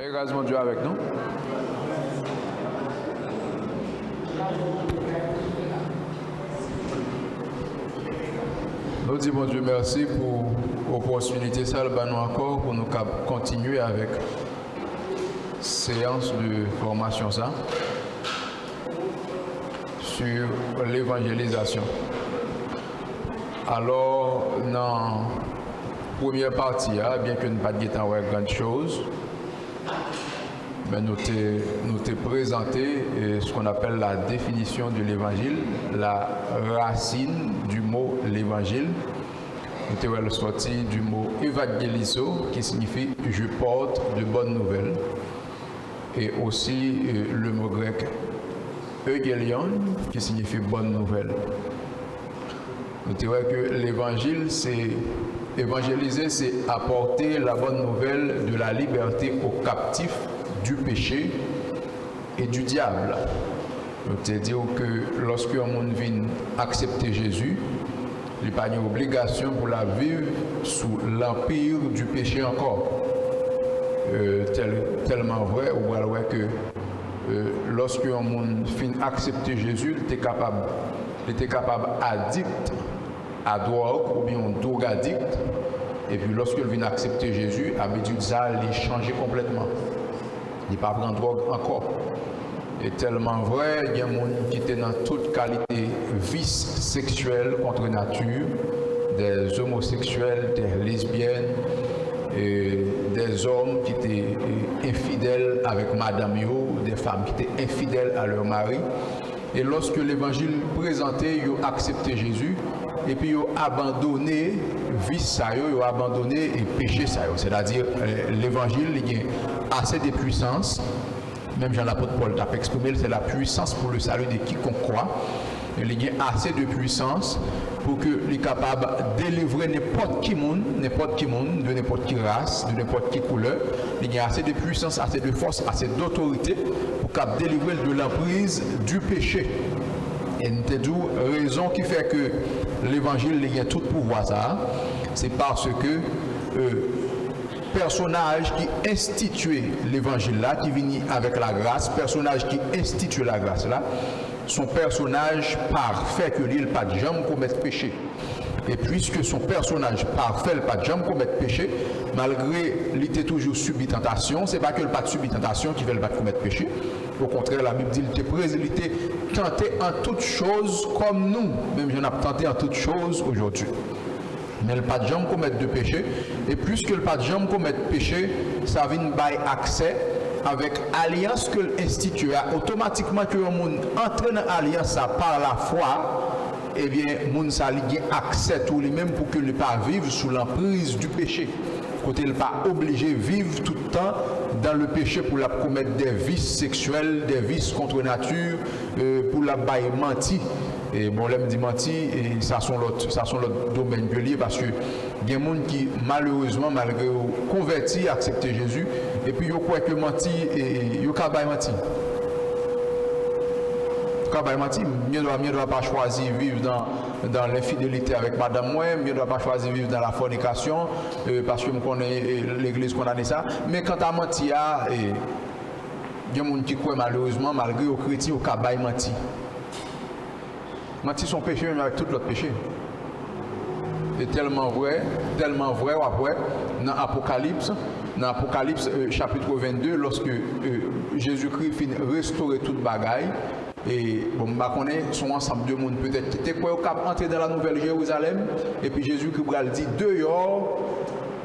La grâce de Dieu avec nous. Nous disons, bon Dieu, merci pour l'opportunité, ça, nous encore, pour nous continuer avec séance de formation, ça, sur l'évangélisation. Alors, dans la première partie, bien que nous ne pas voir grande chose, mais nous t'ai présenté ce qu'on appelle la définition de l'évangile, la racine du mot l'évangile. Nous t'ai sorti du mot évangéliso, qui signifie je porte de bonnes nouvelles, et aussi le mot grec eugélion, qui signifie bonne nouvelle. Nous t'ai dit que l'évangile, c'est évangéliser, c'est apporter la bonne nouvelle de la liberté aux captifs du péché et du diable. C'est-à-dire que lorsque un monde vient accepter Jésus, il n'y a pas une obligation pour la vivre sous l'empire du péché encore. Tellement vrai, ou alors que lorsque un monde vient accepter Jésus, il était capable addict à drogue ou bien un drogue addict. Et puis lorsqu'il vient accepter Jésus, l'habitude ça, il change complètement. Il ne pas prendre drogue encore. Et tellement vrai, il y a des gens qui étaient dans toute qualité vice sexuel contre nature, des homosexuels, des lesbiennes, et des hommes qui étaient infidèles avec madame yo, des femmes qui étaient infidèles à leur mari. Et lorsque l'évangile présenté, ils ont accepté Jésus, et puis ils ont abandonné vice, ils ont abandonné et péché. C'est-à-dire l'évangile, il y a assez de puissance. Même Jean-l'apôtre Paul t'a exprimé, c'est la puissance pour le salut de quiconque croit. Il y a assez de puissance pour qu'il soit capable de délivrer n'importe qui monde, de n'importe qui race, de n'importe qui couleur. Il y a assez de puissance, assez de force, assez d'autorité pour capable délivrer de l'emprise du péché. Et nous te disons, raison qui fait que l'évangile il y a tout pouvoir ça, c'est parce que personnage qui instituait l'évangile là, qui vient avec la grâce, personnage qui institue la grâce là, son personnage parfait que lui, il pas de jamais commettre péché. Et puisque son personnage parfait, il pas de jamais commettre péché, malgré il était toujours subi tentation, c'est pas que le pas de subi tentation qui fait le pas de commettre péché. Au contraire, la Bible dit il était tenté en toutes choses comme nous. Même j'en ai tenté en toutes choses aujourd'hui. Mais le pas de jambe commettre de péché, et puisque le pas de jambe commettre péché, ça vient by accès avec alliance que l'institut a automatiquement que le monde entre dans l'alliance par la foi, et bien monde ça lié accès tout lui-même pour que le pas vivre sous l'emprise du péché. Côté le pas obligé de vivre tout le temps dans le péché pour la commettre des vices sexuels, des vices contre nature, pour la bailler menti. Et bon, là, me dit menti, et ça sont l'autre domaine que lié parce que il y a des gens qui, malheureusement, malgré converti, accepté Jésus, et puis ils croient que menti, et ils ont menti. Mieux ne doit pas choisir vivre dans l'infidélité avec madame moi, mieux ne doit pas choisir vivre dans la fornication, parce que je connais l'église condamne ça. Mais quand tu as menti, il y a des gens qui croient malheureusement, malgré aux chrétiens, ils ont menti. Mentir son péché même avec tout l'autre péché. Et tellement vrai, après, dans Apocalypse chapitre 22, lorsque Jésus-Christ finit restaurer toute bagaille, et bon, on connaît son ensemble de monde peut-être. T'es quoi au cap entrer dans la nouvelle Jérusalem, et puis Jésus-Christ dit dehors,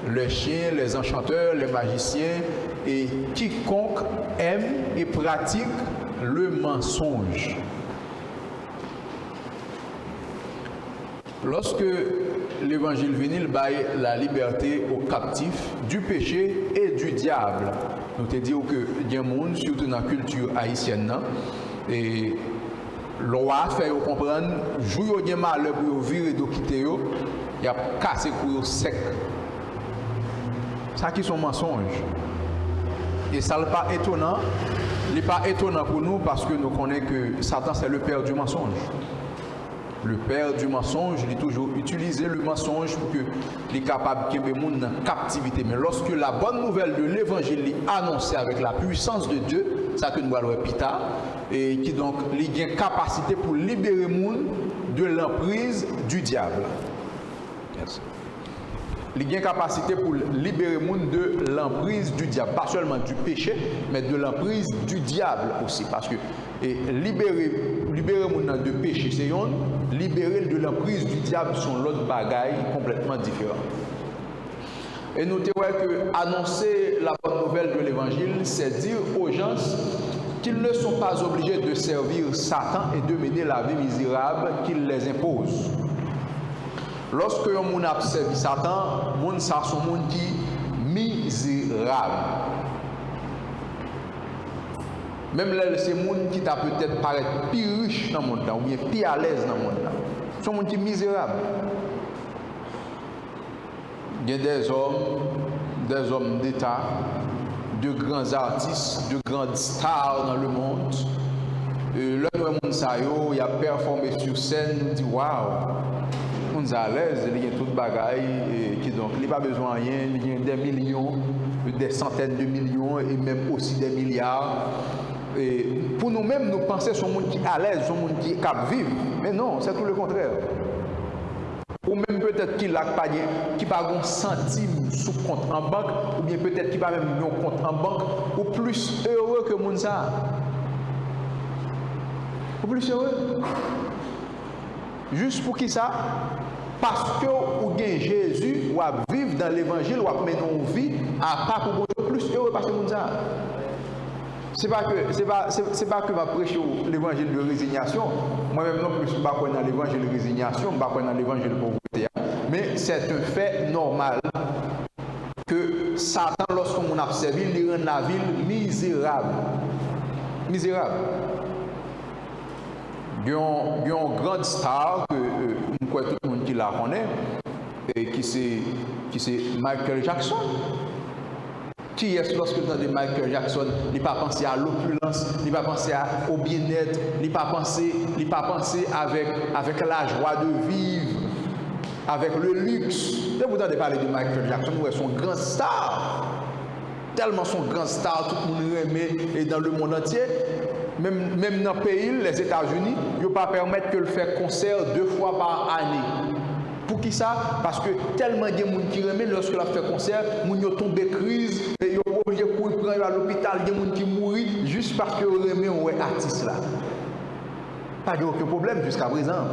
les chiens, les enchanteurs, les magiciens, et quiconque aime et pratique le mensonge. Lorsque l'évangile vient, il baille la liberté aux captifs du péché et du diable. Nous te disons que il y a un monde, surtout dans la culture haïtienne, et l'on a fait comprendre, jouer au malheur pour virer de quitter, il y a cassé pour sec. Ça qui sont mensonges. Et ça n'est pas étonnant. Il n'est pas étonnant pour nous parce que nous connaissons que Satan c'est le père du mensonge. Le père du mensonge, il a toujours utilisé le mensonge pour que les capables de mettre les gens en captivité. Mais lorsque la bonne nouvelle de l'évangile est annoncée avec la puissance de Dieu, ça que nous allons voir plus tard, et qui donc a une capacité pour libérer les gens de l'emprise du diable. Yes. Il y a une capacité pour libérer les gens de l'emprise du diable, pas seulement du péché, mais de l'emprise du diable aussi. Parce que libérer les gens de péché, c'est une, libérer de l'emprise du diable sont l'autre bagaille complètement différent. Et nous avons que annoncer la bonne nouvelle de l'évangile, c'est dire aux gens qu'ils ne sont pas obligés de servir Satan et de mener la vie misérable qu'il les impose. Lorsque un monde a servi Satan, monde ça sont monde qui misérable. Même là, c'est monde qui t'a peut-être paraître plus riche dans le monde ou bien plus à l'aise dans le monde là. Sont monde qui misérable. Il y a des hommes d'État, de grands artistes, de grandes stars dans le monde. Là, il y a performé sur scène, nous dit waouh. On est à l'aise, il y a tout de bagaille qui donc il n'y a pas besoin de rien, il y a des millions, des centaines de millions et même aussi des milliards. Et pour nous-mêmes, nous pensons sur un monde qui est à l'aise, sur un monde qui est capable de vivre. Mais non, c'est tout le contraire. Ou même peut-être qu'il n'a pas un centime sous compte en banque, ou bien peut-être qu'il n'a même un compte en banque, ou plus heureux que monde ça. Ou plus heureux. Juste pour qui ça? Parce que vous avez Jésus, ou à vivre dans l'évangile, ou à mener une vie, à part pour vous plus heureux parce que vous ça. C'est pas que va prêcher l'évangile de résignation. Moi-même non plus, je ne suis pas dans l'évangile de résignation, je ne suis pas dans l'évangile de pauvreté. Mais c'est un fait normal que Satan, lorsqu'on a servi, il rend la ville misérable. Misérable. Il y a une grande star que tout le monde qui la connaît, et qui c'est Michael Jackson. Qui est lorsque vous entendez Michael Jackson, il n'a pas pensé à l'opulence, il n'a pas pensé au bien-être, il n'a pas pensé avec la joie de vivre, avec le luxe. Et vous entendez parler de Michael Jackson, où est son grand star. Tellement son grand star, tout le monde aimé et dans le monde entier. Même dans le pays, les États-Unis, ils ne peuvent pas permettre que le faire concert 2 fois par année. Pour qui ça? Parce que tellement de gens qui remet lorsque la fait concert, ils ont tombé crise, ils sont obligés de courir à l'hôpital, il y a des gens qui mourent juste parce que ils remet un artiste là. Pas aucun problème jusqu'à présent.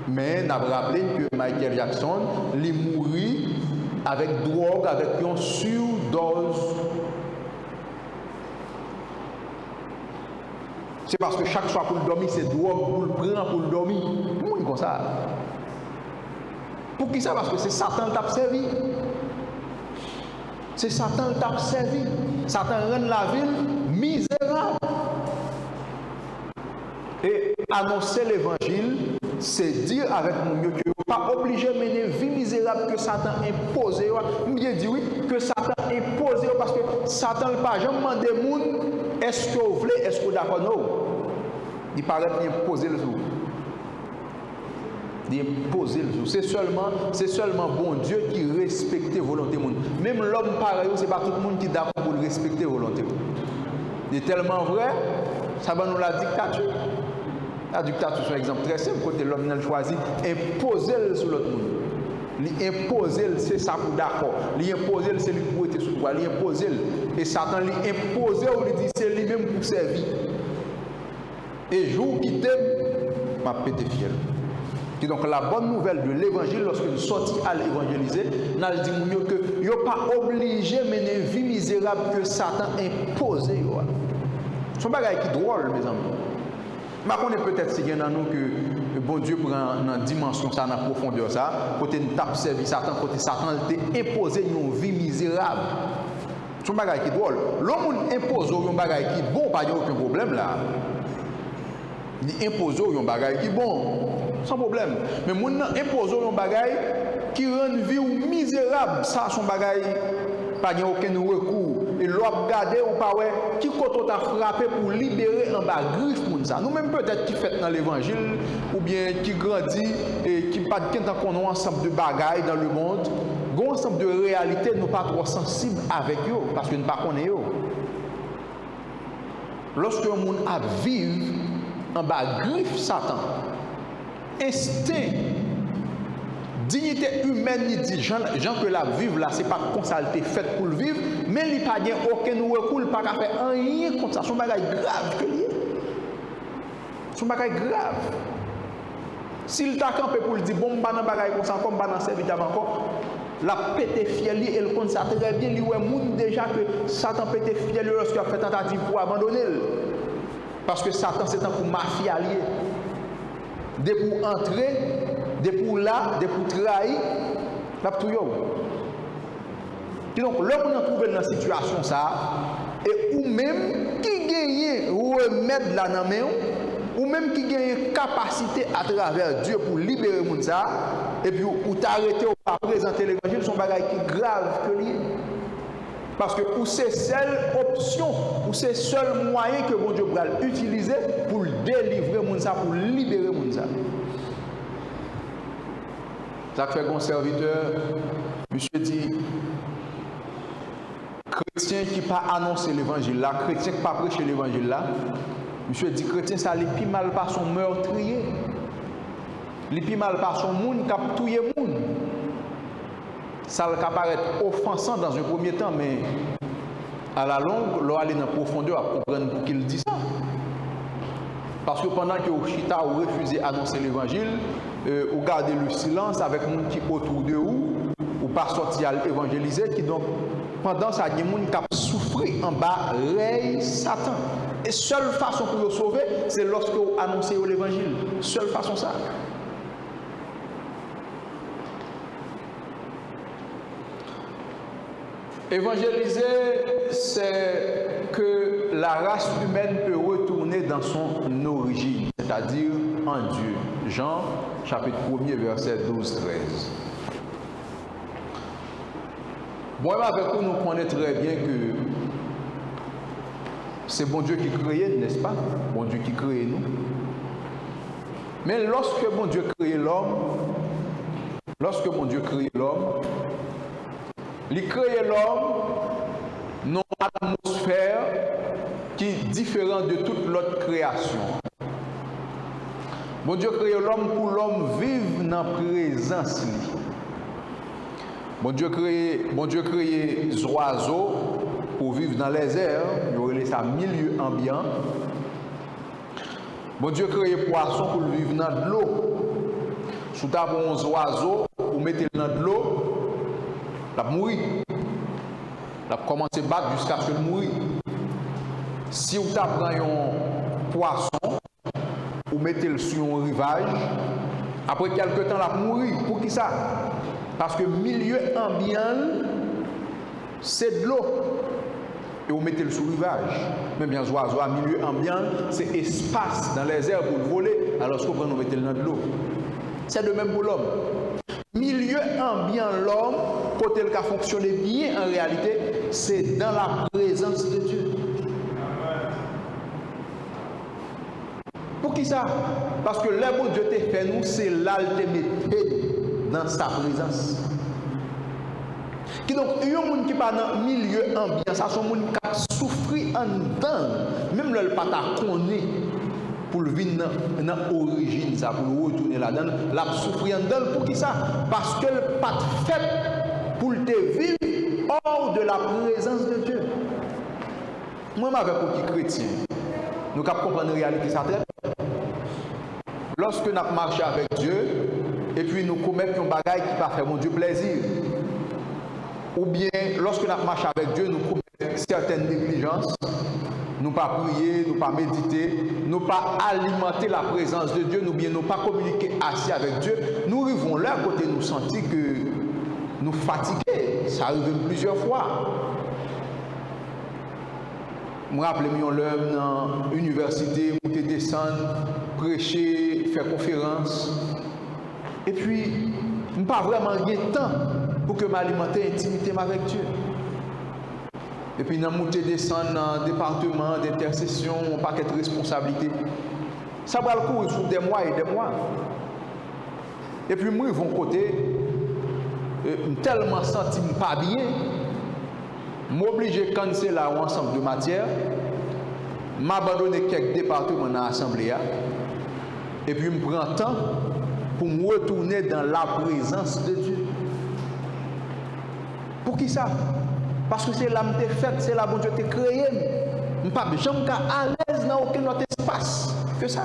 Mais on a rappelé que Michael Jackson, il mourit avec drogue, avec une surdose. C'est parce que chaque soir pour le dormir, c'est drogue pour le prendre pour le dormir. Comment comme ça? Pour qui ça? Parce que c'est Satan qui t'a servi. C'est Satan qui t'a servi. Satan rend la ville misérable. Et annoncer l'évangile, c'est dire avec mon mieux que vous n'êtes pas obligé de mener une vie misérable que Satan impose. Je dis oui, que Satan impose parce que Satan ne pas jamais demander aux gens est-ce que vous voulez, est-ce que vous êtes d'accord? Non. Il paraît imposer le jour. D'imposer le jour. C'est seulement bon Dieu qui respecte la volonté de monde. Même l'homme pareil, ce n'est pas tout le monde qui est d'accord pour respecter la volonté. C'est tellement vrai, ça va nous la dictature. La dictature, c'est un exemple très simple. Côté l'homme a choisi imposer sur l'autre monde. L'imposer, c'est ça pour d'accord. L'imposer, c'est lui pour être sous toi. L'imposer, et Satan l'imposer ou lui dit c'est lui-même pour servir. Et jour qui t'aime, m'a pété fier. Et donc la bonne nouvelle de l'évangile, lorsque nous sortons à l'évangéliser, nous avons dit mieux que nous ne sommes pas obligés de mener une vie misérable que Satan impose. C'est un bagage qui est drôle, mes amis. Mais on est peut-être si dans nous que bon Dieu prend dans dimension ça, dans la profondeur ça, côté nous tape servi Satan, côté Satan a imposé une vie misérable. C'est un bagage qui est drôle. L'homme impose un bagage qui est bon, pas de aucun problème là. Il impose un bagage qui est bon, sans problème. Mais mon impose un bagage qui rend vie misérable, ça son bagage pas de aucun recours. et l'on regarder ou pas ouais qui côté t'a frappé pour libérer en bas griffe moun ça. Nous même peut-être qui fait dans l'évangile ou bien qui grandit et qui pas de qu'on a ensemble de bagailles dans le monde, un ensemble de réalités nous pas trop sensibles avec eux parce que nous pas connaît eux. Lorsque un monde a vivre en bas griffe Satan, instinct, dignité humaine, il dit, gens que la vivre là, c'est pas comme ça elle faite pour le vivre, mais il n'y a pas aucun recours, il pas qu'à faire rien comme ça. Son bagage grave que lié. Son bagage grave. S'il t'a campé pour le dire, bon, pas dans bagage comme ça, comme pas dans service encore, la pété fiel, et le compte ça très bien, il y a moun déjà que Satan pété fiel lorsqu'il a fait tentative pour abandonner. Parce que Satan c'est un pour mafia allié. Dès pour entrer, dès pour là, dès pour trahir, la tout yo. Donc, là, on a trouvé dans cette situation, ça, et ou même qui gagne remettre la main, ou même qui gagne capacité à travers Dieu pour libérer les gens, et puis ou t'arrêter ou pas présenter l'évangile, son bagage qui est grave que lié. Parce que c'est seule option, ou c'est seul moyen que bon Dieu va utiliser pour délivrer les gens, pour libérer les gens. Ça fait qu'un serviteur, monsieur dit, chrétien qui n'a pas annoncé l'évangile là, chrétien qui n'a pas prêché l'évangile là, monsieur dit, chrétien ça n'est plus mal par son meurtrier, n'est plus mal par son monde qui a tué le monde. Ça va paraître offensant dans un premier temps, mais à la longue, l'on aller dans la profondeur à comprendre pour qu'il dit ça. Parce que pendant que Chita a refusé d'annoncer l'évangile, ou garder le silence avec les gens qui sont autour de vous, ou pas sortir à évangéliser, qui donc, pendant ça, il y a des gens qui souffrent en bas, rey Satan. Et seule façon pour le sauver, c'est lorsque vous annoncez l'évangile. Seule façon ça. Évangéliser, c'est que la race humaine peut retourner dans son origine, c'est-à-dire en Dieu. Jean, chapitre 1er, verset 12-13. Bon, avec vous, nous connaissons très bien que c'est bon Dieu qui crée, n'est-ce pas? Bon Dieu qui crée nous. Mais lorsque bon Dieu crée l'homme, il crée l'homme dans une atmosphère qui est différente de toute l'autre création. Bon Dieu crée l'homme pour l'homme vivre dans la présence. Bon Dieu crée les oiseaux pour vivre dans les airs, il y aurait ça milieu ambiant. Bon Dieu crée les poissons pour vivre dans de l'eau. Si vous avez un oiseau, vous mettez dans de l'eau, il va mourir. Il va commencer à battre jusqu'à ce qu'il mourir. Si vous avez un poisson, vous mettez le sur un rivage, après quelques temps, il va mourir. Pour qui ça? Parce que le milieu ambiant, c'est de l'eau. Et vous mettez le sur le rivage. Même bien, les oiseaux à milieu ambiant, c'est espace dans les airs pour le voler, alors que vous mettez le dans de l'eau. C'est de même pour l'homme. Milieu ambiant, l'homme, côté le cas fonctionner bien en réalité, c'est dans la présence de Dieu. Pour qui ça? Parce que là où Dieu t'a fait nous, c'est l'altémété dans sa présence. Qui donc, il y a un monde qui n'est pas dans le milieu ambiant, ça c'est un monde qui a souffert en dedans, même le pata connaît pour le venir dans l'origine, ça pour le retourner là-dedans, la souffrir en dedans, pour qui ça? Parce que le pas fait pour te vivre hors de la présence de Dieu. Moi, avec un chrétien, nous comprenons la réalité ça traite. Lorsque nous marchons avec Dieu, et puis nous commettons un bagage qui va faire mon Dieu plaisir, ou bien lorsque nous marchons avec Dieu, nous commettons certaines négligences, nous pas prier, nous pas méditer, nous pas alimenter la présence de Dieu, nous bien nous pas communiquer assez avec Dieu, nous arrivons là à côté nous sentir que nous fatigués. Ça arrive plusieurs fois. Je me rappelle l'homme dans l'université, où tu descends, prêcher, faire conférence. Et puis, je n'ai pas vraiment de temps pour que m'alimenter intimité avec Dieu. et puis dans monter descendre dans le département d'intercession, on paquet de responsabilités. Ça va le courir sur des mois et des mois. Et puis moi, ils vont côté, tellement senti pas bien, m'obliger à canceller un ensemble de matières, m'abandonner quelques départements dans l'Assemblée, et puis me prendre temps pour me retourner dans la présence de Dieu. Pour qui ça? Parce que c'est là que tu fait, c'est là que Dieu t'a créé. Je ne suis pas à l'aise dans aucun autre espace que ça.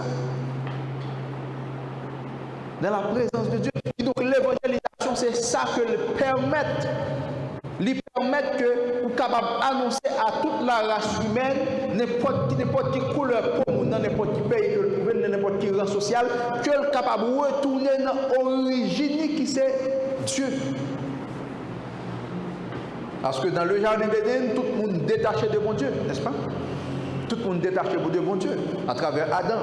Dans la présence de Dieu. Et donc l'évangélisation, c'est ça que le permettre. Lui permettre que vous capable d'annoncer à toute la race humaine, n'importe quelle couleur pour dans n'importe quel pays, dans n'importe quel rang social, que le capable de retourner dans l'origine qui c'est Dieu. Parce que dans le jardin d'Éden, tout le monde détaché de bon Dieu, n'est-ce pas? Tout le monde détaché de bon Dieu à travers Adam.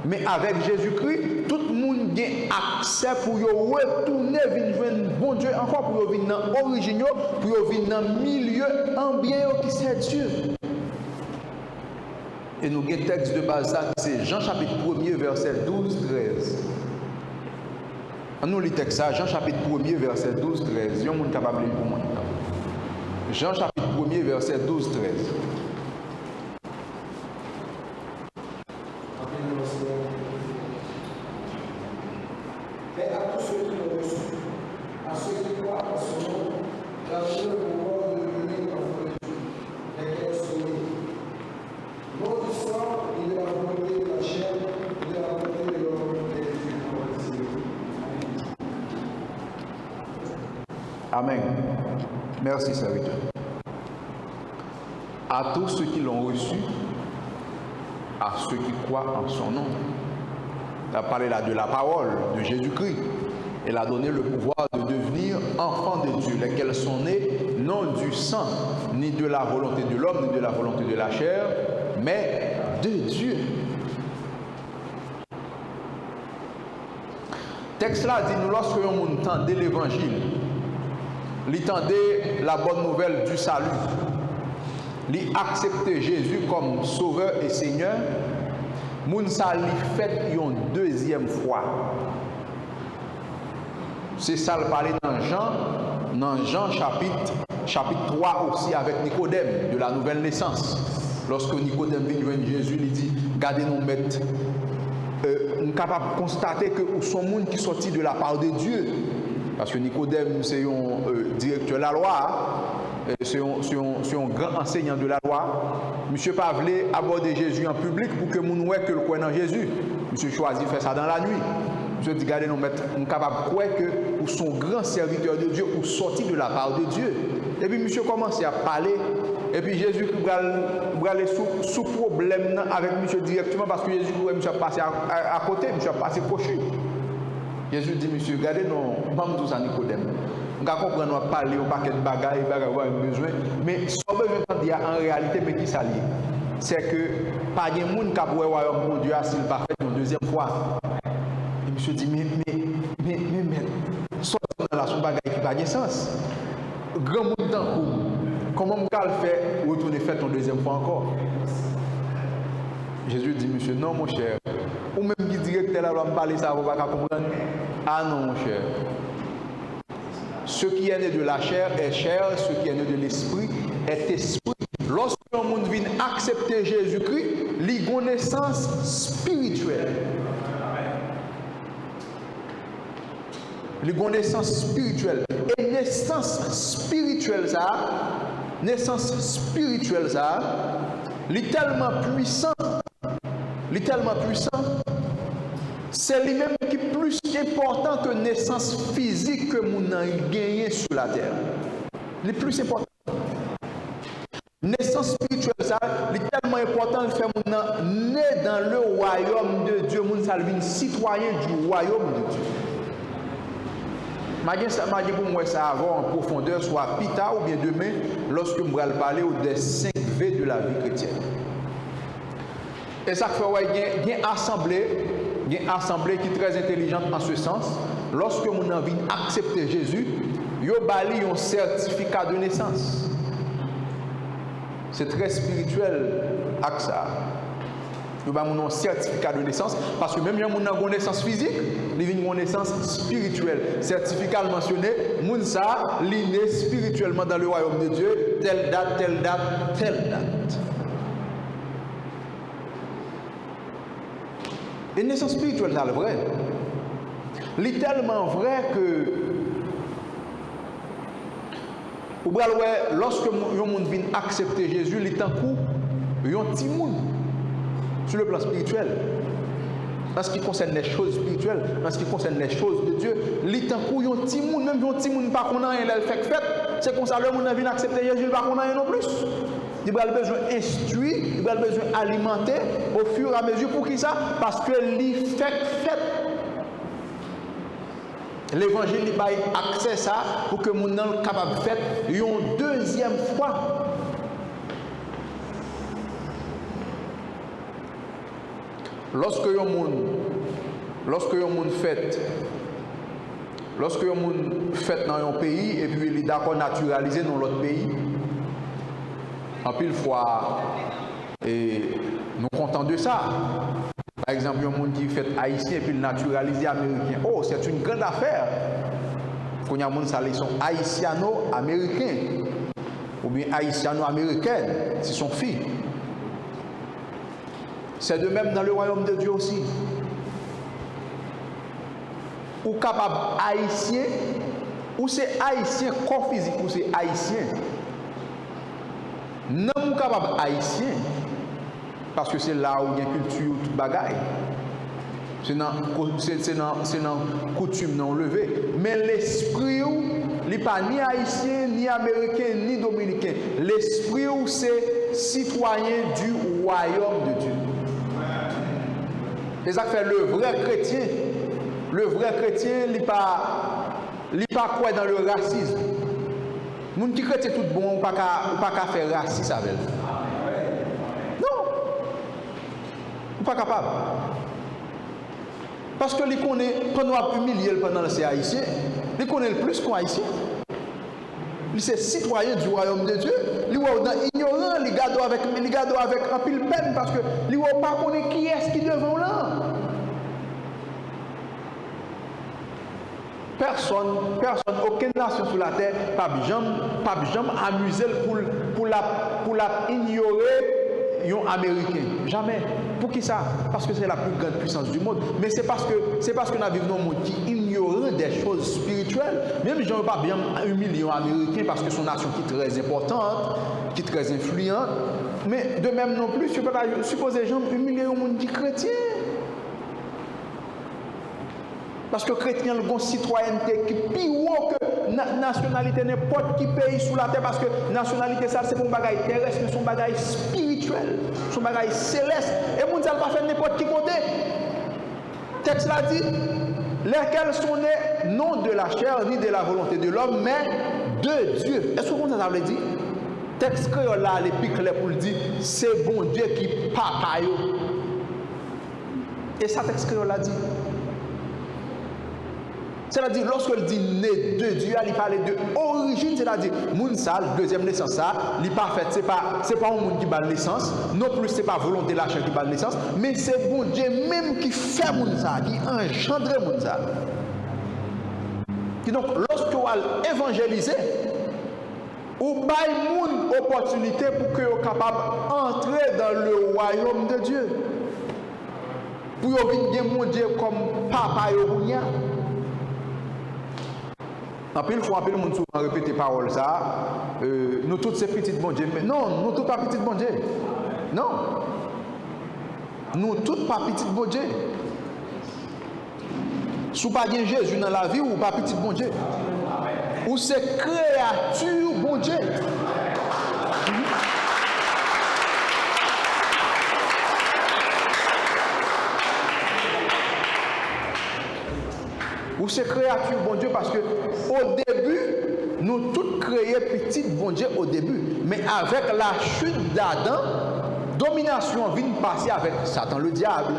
Mais avec Jésus-Christ, tout le monde a accès pour retourner vers bon Dieu encore, pour venir dans l'origine, pour venir dans le milieu ambiant qui c'est Dieu. Et nous avons un texte de base, c'est Jean chapitre 1er, verset 12-13. Nous lisons le texte, Jean chapitre 1er, verset 12-13. Il y a un monde capable de lire pour moi. Jean chapitre 1er, verset 12-13. Mais à tous ceux qui l'ont reçu, à ceux qui croient en son nom, il a donné le pouvoir de devenir enfants de Dieu, lesquels sont nés. Non du sang, ni de la volonté de la chair, ni de la volonté de l'homme, mais de Dieu. Amen. Merci, serviteur. À tous ceux qui l'ont reçu, à ceux qui croient en son nom. Il a parlé là de la parole de Jésus-Christ. Il a donné le pouvoir de devenir enfants de Dieu, lesquels sont nés non du sang, ni de la volonté de l'homme, ni de la volonté de la chair, mais de Dieu. Texte là dit nous lorsque on entendait l'évangile, l'entendait la bonne nouvelle du salut, l'accepter Jésus comme sauveur et Seigneur, moun sa li fait une deuxième fois. C'est ça le parler dans Jean chapitre 3 aussi avec Nicodème de la nouvelle naissance. Lorsque Nicodème vient joindre Jésus, il dit gardez nous mettre on est capable de constater que son monde qui sorti de la part de Dieu. Parce que Nicodème c'est un directeur de la loi. C'est un grand enseignant de la loi. Monsieur pas voulu aborder Jésus en public pour que nous voyons que le croit dans Jésus. Monsieur choisit de faire ça dans la nuit. Monsieur dit, regardez, nous sommes capables de croire que pour son grand serviteur de Dieu, pour sortir de la part de Dieu. Et puis monsieur commence à parler. Et puis Jésus va aller sous problème avec monsieur directement parce que Jésus monsieur passer à côté, monsieur passer cochu. Jésus dit, monsieur, regardez, non, pas tout ça Nicodème. On va comprendre, on va parler, on va paquet de bagailles, on va besoin. Mais ce qu'on veut dire en réalité, mais qui s'allie, c'est que pas de monde qui a vu mon Dieu s'il va faire une deuxième fois. Et monsieur dit, mais, sortez dans la son bagaille qui n'a pas de sens. Grand monde d'un coup, comment on va le faire retourner faire une deuxième fois encore? Jésus dit, monsieur, non, mon cher. Ou même qui directeur là, on va parler ça, on va comprendre. Ah non, mon cher. Ce qui est né de la chair est chair, ce qui est né de l'esprit est esprit. Lorsque le monde vient accepter Jésus-Christ, il a une naissance spirituelle. Il a une naissance spirituelle. Et naissance spirituelle, il est tellement puissant. Il est tellement puissant. C'est lui-même qui est plus important que naissance physique que nous avons gagné sur la terre. Le plus important. Naissance spirituelle, ça, est tellement important de faire nous naître dans le royaume de Dieu. Nous sommes citoyens du royaume de Dieu. Je pour moi ça avoir en profondeur, soit plus tard ou bien demain, lorsque nous allons parler des 5 V de la vie chrétienne. Et ça fait qu'il y a une assemblée qui est très intelligente en ce sens. Lorsque nous avons envie d'accepter Jésus, nous avons un certificat de naissance. c'est très spirituel avec ça. Nous avons un certificat de naissance parce que même si on a une naissance physique, il y a une naissance spirituelle. Certificat mentionné, moun ça, il est né spirituellement dans le royaume de Dieu, telle date, telle date, telle date. Et une naissance spirituelle, c'est vrai. Il est tellement vrai que lorsque un monde vient accepter Jésus, il est en coup, il y a un petit monde sur le plan spirituel. En ce qui concerne les choses spirituelles, en ce qui concerne les choses de Dieu, il est en coup, il y a un petit monde, même si un petit monde pas qu'on a rien, il fait fête, c'est comme ça le monde vient accepter Jésus, il pas qu'on a rien non plus. Il a besoin d'instruire, il a besoin d'alimenter au fur et à mesure. Pour qui ça? Parce que il fait fête. L'évangile il a accès à ça pour que mon âme capable de faire une deuxième fois. Lorsque un monde fait dans un pays et puis il est d'accord naturalisé dans l'autre pays, en pile fois et nous contents de ça. Par exemple, il y a un monde qui fait haïtien et puis naturalisé américain. Oh, c'est une grande affaire. Il y a des gens qui sont haïtiano-américains ou bien haïtiano-américaines, c'est son fils. C'est de même dans le royaume de Dieu aussi. Ou capable haïtien, ou c'est haïtien corps physique, ou c'est haïtien. Non, ou capable haïtien. Parce que c'est là où il y a une culture, toute bagaille. C'est dans coutume non levé. Mais l'esprit, il n'est pas ni haïtien, ni américain, ni dominicain. L'esprit, c'est citoyen du royaume de Dieu. C'est ça que fait le vrai chrétien. Le vrai chrétien, il n'est pas quoi dans le racisme. Les gens qui chrétien tout bon, ou pas qu'à faire racisme avec eux. Pas capable. Parce que les connaît, quand on a humilié pendant le haïtien, les connaît le plus qu'un haïtien. Il est citoyen du royaume de Dieu. Il est ignorant, il garde avec un pile peine parce que il ne pas connaître qui est-ce qui devant là. Personne, aucune nation sur la terre, pas jamais amusé pour la ignorer. Un Américain. Jamais. Pour qui ça? Parce que c'est la plus grande puissance du monde. Mais c'est parce que nous vivons dans un monde qui ignore des choses spirituelles. Même si je ne veux pas bien humilier un Américain parce que son nation qui est très importante, qui est très influente. Mais de même non plus, je ne peux pas supposer les gens humilier un monde qui est chrétien. Parce que chrétien, le bon citoyenneté qui est plus haut que nationalité n'importe qui pays sous la terre. Parce que nationalité, ça, c'est pour un bagage terrestre, mais c'est un bagage spirituel, c'est un bagage céleste. Et mon Dieu ne pas faire n'importe qui côté. Le texte l'a dit, lesquels sont nés non de la chair ni de la volonté de l'homme, mais de Dieu. Est-ce que vous avez dit? Le texte créole là, les pics pour le dire, c'est bon Dieu qui papa yo. Et ça, le texte créole l'a dit. C'est-à-dire, lorsqu'il dit né de Dieu, il parle de origine, c'est-à-dire, moun sa, deuxième naissance, ça, il pas fait, c'est pas un monde qui bat naissance, non plus c'est pas volonté de la chair qui bat naissance, mais c'est bon Dieu même qui fait moun sa, qui engendre moun sa. Et donc, lorsque vous évangélisez, vous avez une opportunité pour que vous soyez capable d'entrer dans le royaume de Dieu. Pour que vous ayez mon Dieu comme papa et Ounia. En pile fois, le monde souvent répété parole ça. Nous tous ces petites bon Dieu. Mais non, nous tous pas petites bon Dieu. Non. Nous tous pas petites bon Dieu. Si vous n'avez pas Jésus dans la vie, ou pas petite bon Dieu. Ou c'est créature bon Dieu. Ou c'est créature bon Dieu parce que au début, nous tous créés petite bon Dieu au début. Mais avec la chute d'Adam, domination vient passer avec Satan, le diable.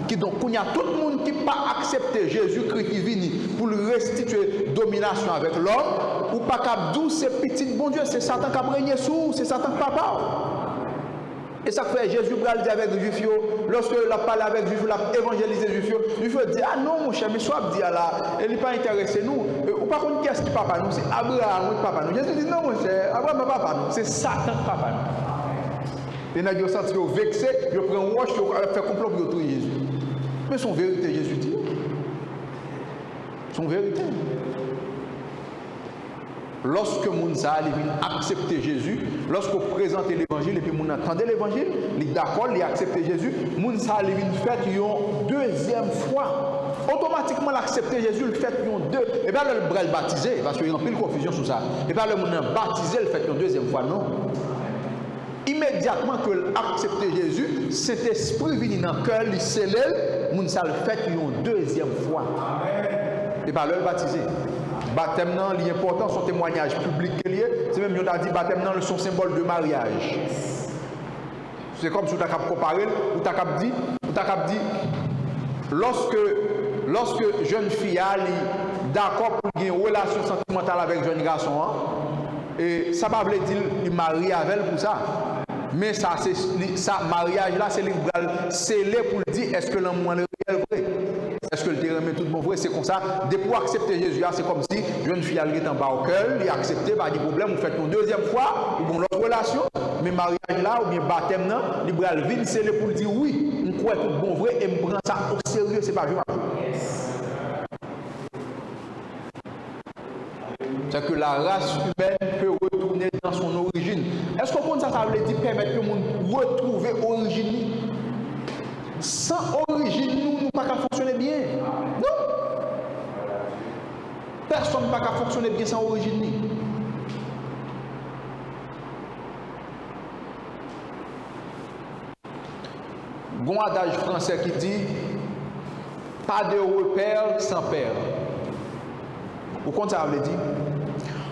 Qui donc, il y a tout le monde qui n'a pas accepté Jésus-Christ qui vient pour lui restituer domination avec l'homme. Ou pas qu'à d'où c'est petit bon Dieu, c'est Satan qui a régné sous, c'est Satan qui papa. Et ça fait Jésus va dire avec les Juifs, lorsque il a parlé avec les Juifs, il a évangélisé les Juifs, les Juifs disent, ah non mon cher, mais soit dit là, il n'est pas intéressé nous. Ou par contre, qui est-ce qui papa nous? C'est Abraham ou papa nous. Jésus dit, non mon cher, Abraham n'est pas papa nous, c'est Satan papa nous. Et il a senti vexé, il prend un roche, il fait complot pour tuer Jésus. Mais son vérité, Jésus dit. Son vérité. Lorsque Mounsa vient accepter Jésus, lorsque vous présentez l'évangile et puis vous entendez l'évangile, il est d'accord, il accepte Jésus, Mounsa vient faire une deuxième fois. Automatiquement, l'accepter Jésus, le fait une deux. Et bien, le bras baptisé, parce qu'il y a une pile confusion sur ça. Et bien, le monde baptisé, le fait une deuxième fois, non. Immédiatement que l'accepter Jésus, cet esprit vient dans le cœur, il scelle, Mounsa le fait une deuxième fois. Et bien, le baptisé. Baptême, l'important, son témoignage public, c'est même, on a dit, baptême, son symbole de mariage. C'est comme si tu as comparé, ou tu as dit, lorsque jeune fille est d'accord pour une relation sentimentale avec jeune garçon, et ça ne veut pas dire qu'il marie avec elle pour ça. Mais ça, mariage là, c'est scellé pour dire est-ce que l'amour est réel vrai? Est-ce que le terrain met tout bon vrai? C'est comme ça. Dès pour accepter Jésus, c'est comme si jeune fille est en bas au cœur, il a accepté, pas de problème, vous faites une deuxième fois, ou bon l'autre relation, mais mariage là, ou bien baptême là, il vient scellé pour dire oui, on croit tout bon vrai et on prend ça au sérieux, c'est pas juste. C'est que la race humaine peut retourner dans son origine. Est-ce qu'on compte ça, ça veut dire permettre que le monde retrouve l'origine? Sans origine, nous ne pouvons pas fonctionner bien. Non. Personne ne peut pas fonctionner bien sans origine. Il y a un adage français qui dit pas de repère sans père. Vous comprenez ça veut dire?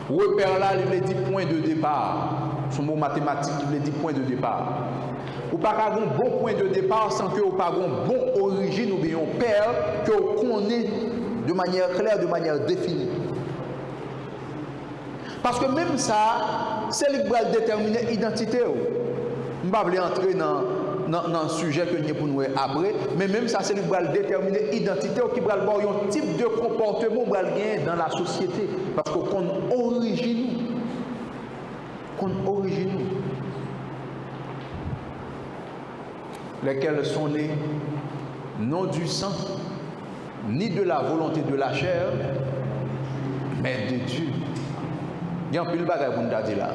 Repère là, il veut dire point de départ. Son mot mathématique, il veut dire point de départ. Ou pas un bon point de départ sans que vous pas une bonne origine ou bien un père que vous connaissez de manière claire, de manière définie. Parce que même ça, c'est ce qui va déterminer l'identité. Je ne vais pas entrer dans le sujet que nous pour nous après, mais même ça, c'est ce qui va déterminer l'identité qui va avoir un type de comportement dans la société. Parce qu'on origine. Lesquels sont nés non du sang, ni de la volonté de la chair, mais de Dieu. Il y a un peu de bagage pour nous dire là.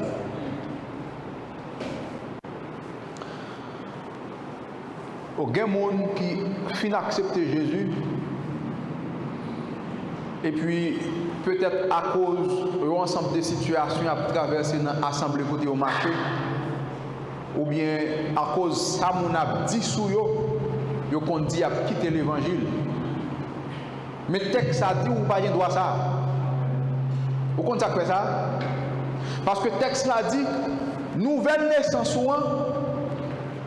Il y a des gens qui finissent d'accepter Jésus, et puis peut-être à cause d'un ensemble de situations à traverser dans l'assemblée côté au marché, ou bien à cause de ça, on a dit sur eux, qu'on dit à quitter l'évangile. Mais le texte a dit ou pas de droit ça. Vous comprenez ça? Parce que le texte a dit, nouvelle naissance,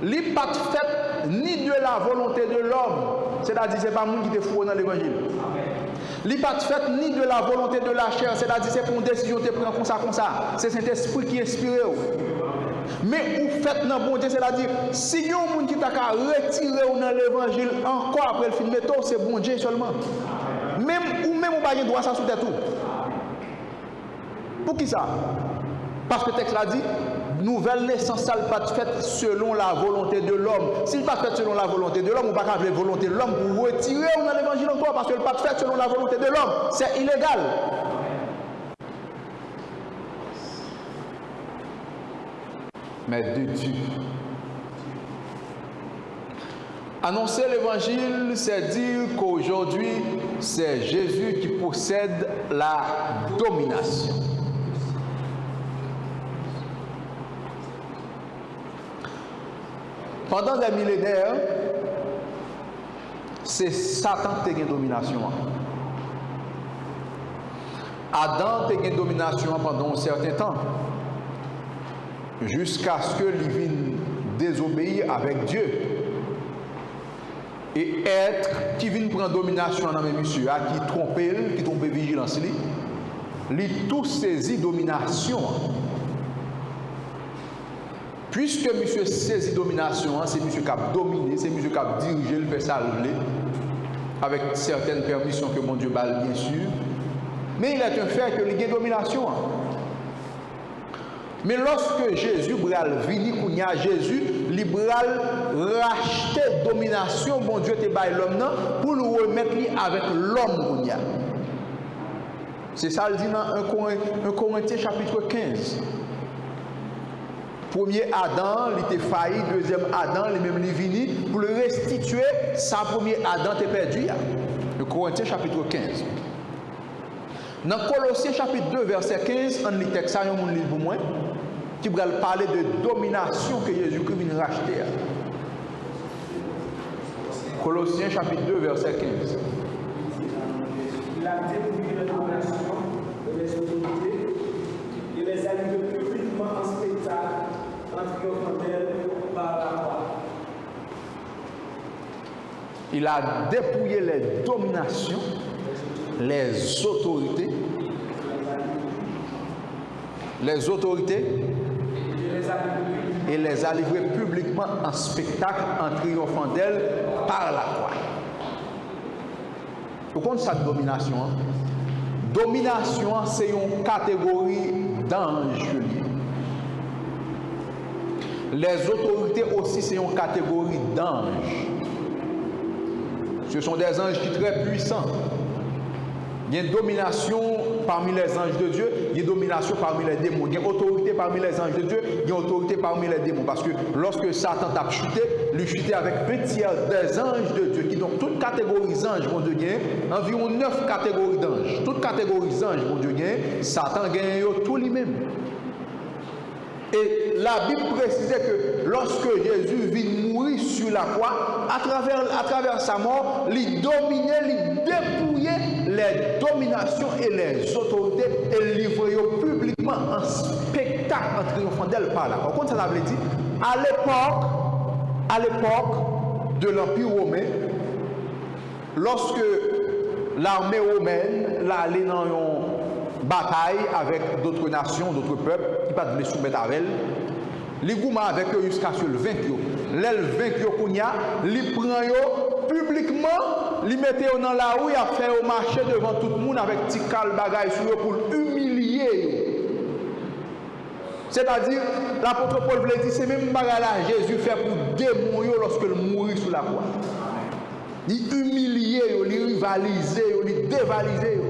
n'est pas faite ni de la volonté de l'homme. C'est-à-dire que ce n'est pas monde qui est fou dans l'évangile. Il n'est pas fait ni de la volonté de la chair, c'est-à-dire que c'est pour une décision que tu prends comme ça. C'est Saint-Esprit qui inspire. Mais vous faites dans bon Dieu, c'est-à-dire, si il y a un monde qui t'a retiré dans l'évangile encore après le film, c'est bon Dieu seulement. Même ou même on n'a pas droit ça sous tête tout. Pour qui ça? Parce que le texte l'a dit, nouvelle naissance, ça n'est pas faite selon la volonté de l'homme. Si n'est pas fait selon la volonté de l'homme, on ne peut pas appeler volonté de l'homme pour retirer dans l'évangile encore, parce que n'est pas fait selon la volonté de l'homme. C'est illégal. Mais de Dieu. Annoncer l'évangile, c'est dire qu'aujourd'hui, c'est Jésus qui possède la domination. Pendant des millénaires, c'est Satan qui a une domination. Adam a une domination pendant un certain temps, jusqu'à ce qu'il vienne désobéir avec Dieu. Et être qui vient prendre domination dans mes messieurs, qui trompe, qui tombe vigilance, lui tout saisit domination. Puisque monsieur saisit domination, c'est monsieur qui a dominé, c'est monsieur qui a dirigé, il fait ça avec certaines permissions que mon Dieu balle bien sûr. Mais il est un fait que il y a domination. Mais lorsque Jésus bral vini kounya Jésus libéral racheter domination bon Dieu te bail l'homme pour le remettre avec l'homme kounya. C'est ça le dit dans 1 Corinthiens chapitre 15. Premier Adam, il était failli, deuxième Adam, il même vini pour le restituer, sa premier Adam t'est perdu. 1 Corinthiens chapitre 15. Dans Colossiens chapitre 2 verset 15, on lit texte ça on lit pour moi qui va parler de domination que Jésus-Christ vient racheter. Colossiens chapitre 2 verset 15. Il a dépouillé la domination de les autorités et les a mis publiquement en spectacle en triomphant d'elle par la croix. Il a dépouillé les dominations, les autorités et les a livrées publiquement en spectacle en triomphant d'elle par la croix. Vous comprenez cette domination? Domination, c'est une catégorie d'anges. Les autorités aussi, c'est une catégorie d'anges. Ce sont des anges qui sont très puissants. Il y a une domination parmi les anges de Dieu, il y a une domination parmi les démons. Il y a une autorité parmi les anges de Dieu, il y a une autorité parmi les démons. Parce que lorsque Satan t'a chuté, il chuté avec un tiers des anges de Dieu, qui donc toutes catégories d'anges, mon Dieu, environ 9 catégories d'anges. Toutes catégories d'anges, mon Dieu, Satan gagne tout lui-même. Et la Bible précisait que lorsque Jésus vit mourir sur la croix, à travers sa mort, il dominait, il dépouillait les dominations et les autorités et livrait publiquement en spectacle en triomphant d'elle par la croix. Comme ça l'avait dit, à l'époque de l'Empire romain, lorsque l'armée romaine allait dans une bataille avec d'autres nations, d'autres peuples, qui ne pas de soumettre à elle, les goumans avec eux jusqu'à ce le vaincre. L'aile vaincre kounya, les prend publiquement, les mettez dans la rue, à faire au marché devant tout le monde avec petit cal bagay sur eux pour humilier. C'est-à-dire, l'apôtre Paul voulait dire, c'est même bagay là Jésus fait pour démouiller lorsque il mourit sous la croix. Il humilier, il rivaliser, il dévaliser.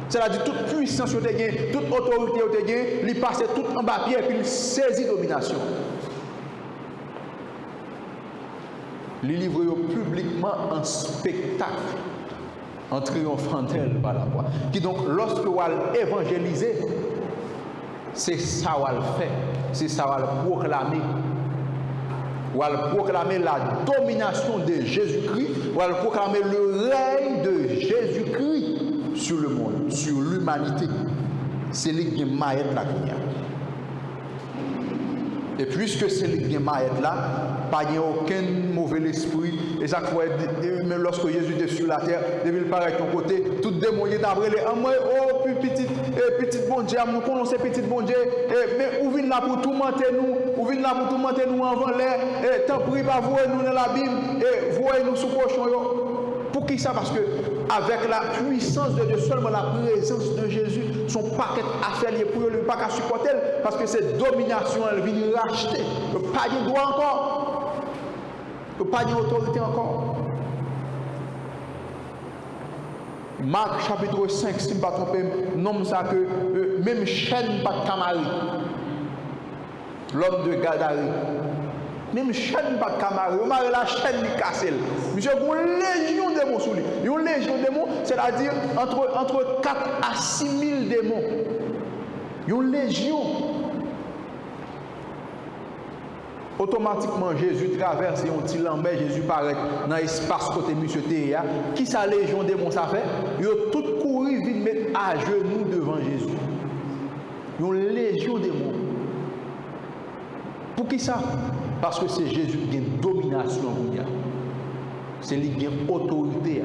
C'est-à-dire toute puissance, toute autorité, il passe tout en bas pied et puis il saisit domination. Il livre publiquement en spectacle, en triomphant d'elle par la croix. Qui donc, lorsque vous évangélisez, c'est ça qu'on fait, c'est ça qu'on proclamer. Ou à proclamer la domination de Jésus-Christ, ou à proclamer le règne de Jésus-Christ sur le monde, sur l'humanité. C'est lui qui est maître là. Et puisque c'est lui qui est maître là, pas aucun mauvais esprit. Et ça fois, même lorsque Jésus était sur la terre, depuis le paraît de ton côté, tout démon est d'après les oh petite bon Dieu, nous connaissons petit bon Dieu, mais où vient là pour tourmenter nous, où vient là pour tourmenter nous avant l'air, et tant pis pas voir nous dans la Bible, et voir nous sous cochon. Pour qui ça? Parce que avec la puissance de Dieu, seulement la présence de Jésus, son paquet affaire pour eux, le pas qu'à supporter, parce que cette domination, elle vient racheter. Pas de droit encore. Pas d'autorité encore. Marc chapitre 5, si je ne me trompe pas, nomme ça que même chaîne pas de Camari. L'homme de Gadari. Même chaîne pas de Camari. On a la chaîne qui casse. Monsieur, il y a une légion de démons sous lui. Il y a une légion de démons, c'est-à-dire entre 4 à 6 000 démons. Il y a une légion. Automatiquement, Jésus traverse un petit lambert, Jésus paraît dans l'espace côté monsieur Théa. Qui sa légion de démons ça fait? Ils ont tout couru, vite mettre à genoux devant Jésus. Ils ont une légion de démons. Pour qui ça? Parce que c'est Jésus qui a une domination. C'est lui qui a une autorité.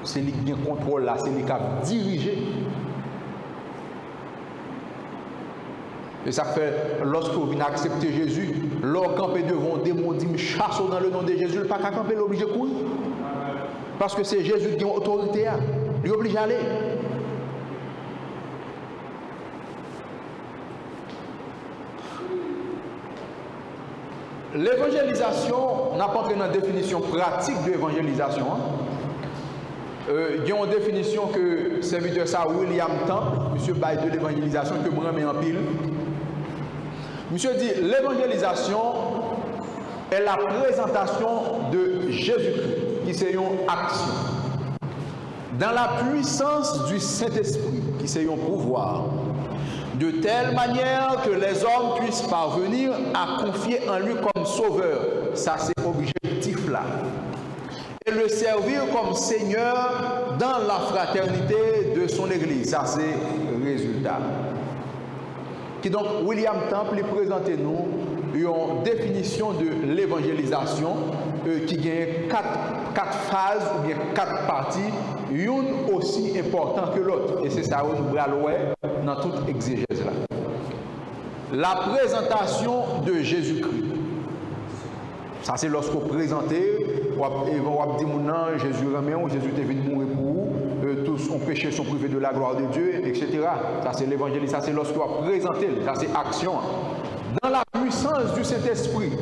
C'est lui qui a un contrôle, c'est lui qui a dirigé. Et ça fait, lorsque vous venez accepter Jésus, leur camper devant des démons dit chasse dans le nom de Jésus, le pas qu'à camper, l'obligé de courir. Parce que c'est Jésus qui a autorité, il est obligé d'aller. L'évangélisation, on n'a pas entré dans la définition pratique de l'évangélisation. Il y a une définition que le serviteur ça William Temple, monsieur Baye de l'évangélisation, que moi je mets en pile. Monsieur dit l'évangélisation est la présentation de Jésus-Christ, qui c'est une action. Dans la puissance du Saint-Esprit, qui c'est un pouvoir, de telle manière que les hommes puissent parvenir à confier en lui comme sauveur. Ça, c'est objectif là. Et le servir comme Seigneur dans la fraternité de son Église. Ça, c'est le résultat. Qui donc, William Temple lui présente nous une définition de l'évangélisation qui gagne quatre phases ou bien 4 parties, une aussi importante que l'autre. Et c'est ça où nous allons dans toute exégèse là. La présentation de Jésus-Christ. Ça c'est lorsqu'on présentez, on dit non, Jésus remet, Jésus est venu mourir pour vous, tous ont péché, sont privés de la gloire de Dieu, etc. Ça c'est l'évangile, ça c'est lorsqu'on présente, ça c'est action. Dans la puissance du Saint-Esprit,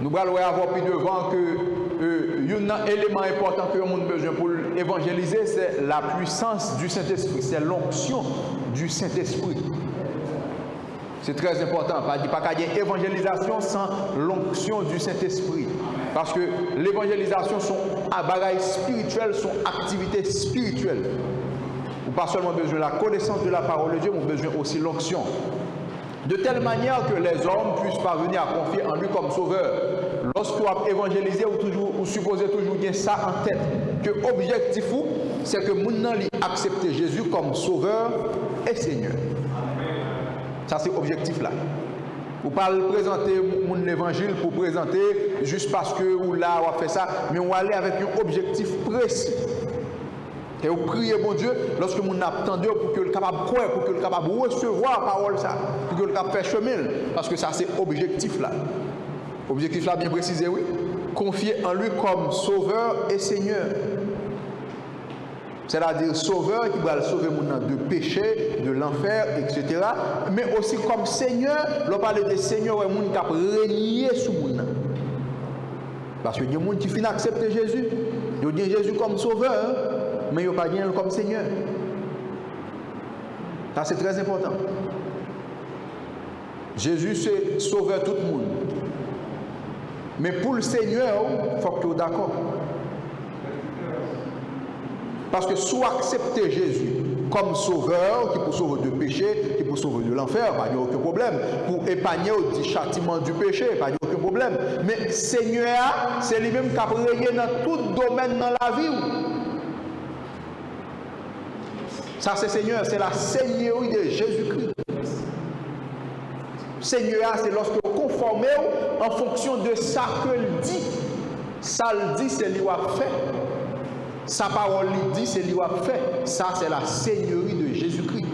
nous allons avoir plus devant que un élément important que nous avons besoin pour évangéliser, c'est la puissance du Saint-Esprit, c'est l'onction du Saint-Esprit. C'est très important. Il n'y a pas qu'il y ait évangélisation sans l'onction du Saint-Esprit. Parce que l'évangélisation sont bagailles spirituelles, sont activités spirituelles. Ou pas seulement besoin de la connaissance de la parole de Dieu, mais besoin aussi de l'onction. De telle manière que les hommes puissent parvenir à confier en lui comme sauveur. Lorsque vous évangélisez, vous supposez toujours bien ça en tête. Que l'objectif, c'est que nous accepter Jésus comme sauveur et Seigneur. Ça, c'est l'objectif là. Vous ne pouvez pas présenter l'évangile pour présenter juste parce que ou là, on a fait ça, mais on va aller avec un objectif précis. Et vous priez, bon Dieu, lorsque vous attendez pour que le capable croire, pour que le capable recevoir la parole, ça, pour que le capable faire chemin. Parce que ça, c'est l'objectif là. Objectif là, bien précisé, oui. Confier en lui comme sauveur et Seigneur. C'est-à-dire sauveur qui va le sauver de péché, de l'enfer, etc. Mais aussi comme Seigneur, l'on parle de Seigneur, il y a des gens qui ont régné sur le monde. Parce qu'il y a des gens qui finissent accepter Jésus. Ils ont dit Jésus comme sauveur, mais ils n'ont pas dit comme Seigneur. Ça c'est très important. Jésus c'est sauveur tout le monde. Mais pour le Seigneur, il faut que tu sois d'accord. Parce que soit accepter Jésus comme sauveur, qui peut sauver du péché, qui peut sauver de l'enfer, pas de aucun problème. Pour épargner du châtiment du péché, pas de aucun problème. Mais Seigneur, c'est lui-même qui a régné dans tout domaine dans la vie. Ça c'est Seigneur, c'est la Seigneurie de Jésus-Christ. Seigneur, c'est lorsque vous conformez en fonction de ça que il dit. Ça le dit, c'est lui qui a fait. Sa parole lui dit, c'est lui qui a fait. Ça, c'est la Seigneurie de Jésus-Christ.